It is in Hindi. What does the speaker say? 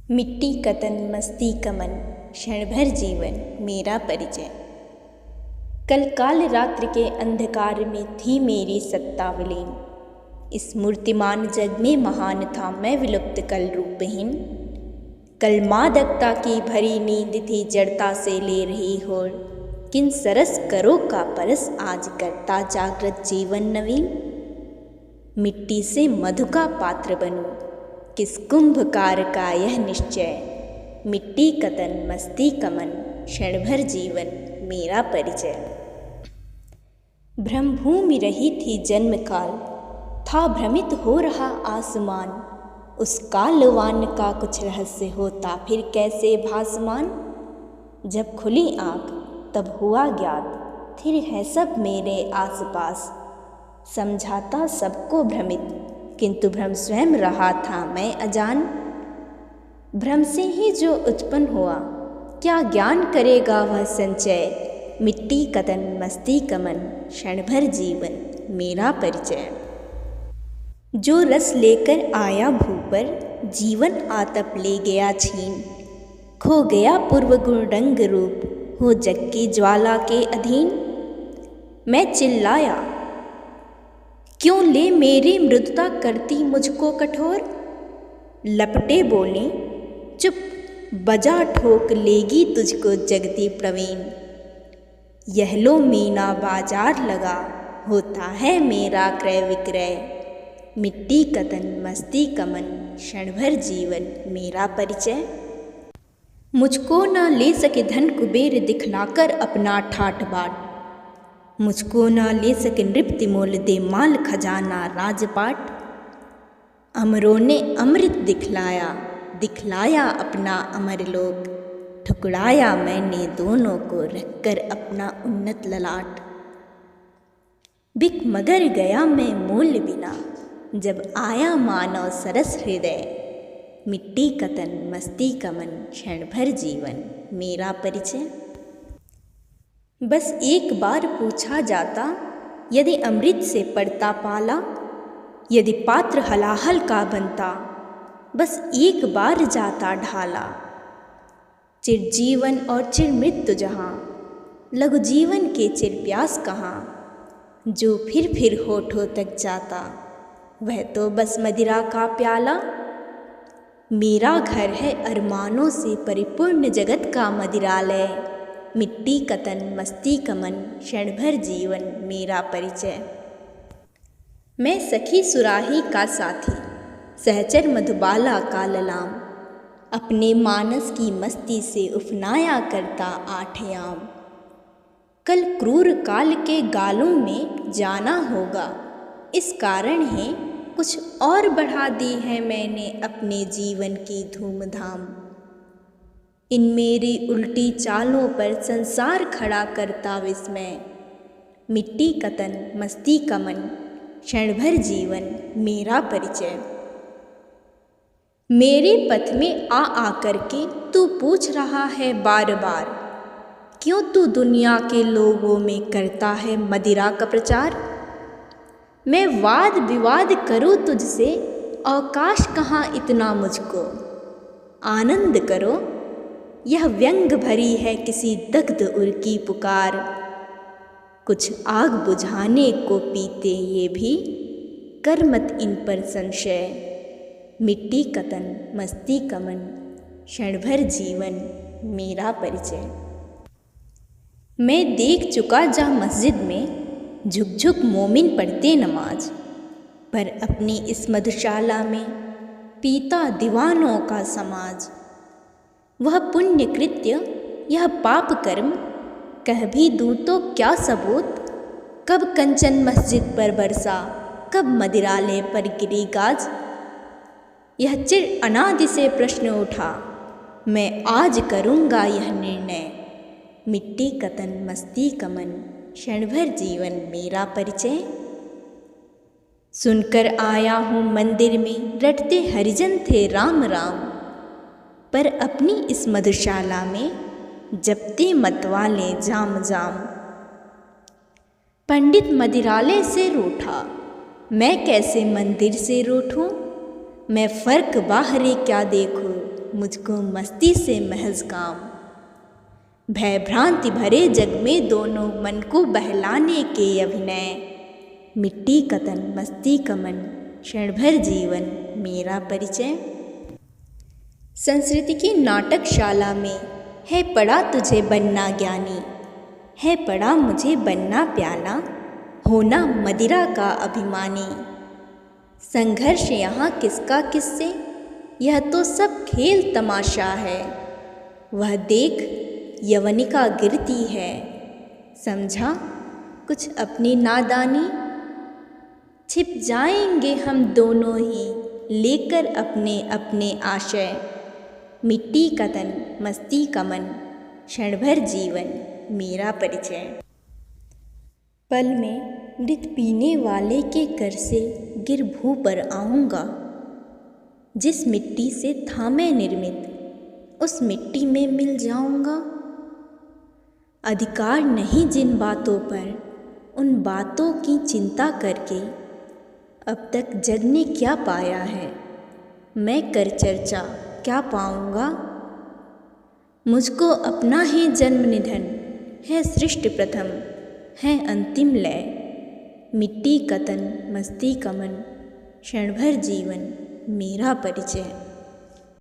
मिट्टी कतन मस्ती कमन क्षण भर जीवन मेरा परिचय। कल काल रात्रि के अंधकार में थी मेरी सत्ता विलीन। इस मूर्तिमान जग में महान था मैं विलुप्त कल रूपहीन। कल मादकता की भरी नींद थी जड़ता से ले रही होड़। किन सरस करो का परस आज करता जागृत जीवन नवीन। मिट्टी से मधु का पात्र बनूं किस कुंभकार का यह निश्चय। मिट्टी कतन मस्ती कमन क्षण भर जीवन मेरा परिचय। ब्रह्मभूमि रही थी जन्म काल था भ्रमित हो रहा आसमान। उस कालवान का कुछ रहस्य होता फिर कैसे भासमान। जब खुली आँख तब हुआ ज्ञात फिर है सब मेरे आसपास। समझाता सबको भ्रमित किंतु भ्रम स्वयं रहा था मैं अजान। भ्रम से ही जो उत्पन्न हुआ क्या ज्ञान करेगा वह संचय। मिट्टी कतन मस्ती कमन क्षण भर जीवन मेरा परिचय। जो रस लेकर आया भू पर जीवन आतप ले गया छीन। खो गया पूर्व गुण रंग रूप हो जग की ज्वाला के अधीन। मैं चिल्लाया क्यों ले मेरी मृदुता करती मुझको कठोर। लपटे बोले चुप बजा ठोक लेगी तुझको जगती प्रवीण। यह लो मीना बाजार लगा होता है मेरा क्रय विक्रय। मिट्टी कतन मस्ती कमन क्षण भर जीवन मेरा परिचय। मुझको न ले सके धन कुबेर दिखलाकर अपना ठाठ बाट। मुझको न ले सके नृप्ति मोल दे माल खजाना राजपाट। अमरों ने अमृत दिखलाया अपना अमर लोक। ठुकराया मैंने दोनों को रखकर अपना उन्नत ललाट। बिक मगर गया मैं मूल बिना जब आया मानव सरस हृदय। मिट्टी कतन मस्ती कमन क्षण भर जीवन मेरा परिचय। बस एक बार पूछा जाता यदि अमृत से पड़ता पाला। यदि पात्र हलाहल का बनता बस एक बार जाता ढाला। चिर जीवन और चिर मृत्यु जहाँ लघु जीवन के चिर प्यास कहाँ। जो फिर होठों तक जाता वह तो बस मदिरा का प्याला। मेरा घर है अरमानों से परिपूर्ण जगत का मदिरालय। मिट्टी कतन मस्ती कमन क्षण भर जीवन मेरा परिचय। मैं सखी सुराही का साथी सहचर मधुबाला का ललाम। अपने मानस की मस्ती से उफनाया करता आठयाम। कल क्रूर काल के गालों में जाना होगा इस कारण है कुछ और बढ़ा दी है मैंने अपने जीवन की धूमधाम। इन मेरी उल्टी चालों पर संसार खड़ा करता विस्मय। मिट्टी कतन मस्ती कमन क्षण भर जीवन मेरा परिचय। मेरे पथ में आ करके तू पूछ रहा है बार बार क्यों तू दुनिया के लोगों में करता है मदिरा का प्रचार। मैं वाद विवाद करूँ तुझसे अवकाश कहाँ इतना मुझको। आनंद करो यह व्यंग भरी है किसी दग्ध उर की पुकार। कुछ आग बुझाने को पीते ये भी कर मत इन पर संशय। मिट्टी कतन मस्ती कमन क्षण भर जीवन मेरा परिचय। मैं देख चुका जहाँ मस्जिद में झुक झुक मोमिन पढ़ते नमाज। पर अपनी इस मधुशाला में पीता दीवानों का समाज। वह पुण्य कृत्य यह पाप कर्म कह भी दूँ तो क्या सबूत। कब कंचन मस्जिद पर बरसा कब मदिरालय पर गिरी गाज। यह चिर अनादि से प्रश्न उठा मैं आज करूँगा यह निर्णय। मिट्टी कतन मस्ती कमन क्षण भर जीवन मेरा परिचय। सुनकर आया हूँ मंदिर में रटते हरिजन थे राम राम। पर अपनी इस मधुशाला में जपते मतवाले जाम जाम। पंडित मदिरालय से रूठा मैं कैसे मंदिर से रूठूं। मैं फर्क बाहरी क्या देखूं मुझको मस्ती से महज काम। भय भ्रांति भरे जग में दोनों मन को बहलाने के अभिनय। मिट्टी कतन मस्ती कमन क्षण भर जीवन मेरा परिचय। संस्कृति की नाटकशाला में है पड़ा तुझे बनना ज्ञानी, है पड़ा मुझे बनना प्याला, होना मदिरा का अभिमानी। संघर्ष यहाँ किसका किससे, यह तो सब खेल तमाशा है। वह देख यवनिका गिरती है, समझा कुछ अपनी नादानी। छिप जाएंगे हम दोनों ही लेकर अपने अपने आशय। मिट्टी का तन मस्ती का मन क्षण भर जीवन मेरा परिचय। पल में मृत पीने वाले के कर से गिर भू पर आऊँगा। जिस मिट्टी से था मैं निर्मित उस मिट्टी में मिल जाऊँगा। अधिकार नहीं जिन बातों पर उन बातों की चिंता करके, अब तक जग ने क्या पाया है मैं कर चर्चा क्या पाऊँगा। मुझको अपना ही जन्म निधन है सृष्टि प्रथम है अंतिम लय। मिट्टी का तन मस्ती का मन क्षण भर जीवन मेरा परिचय।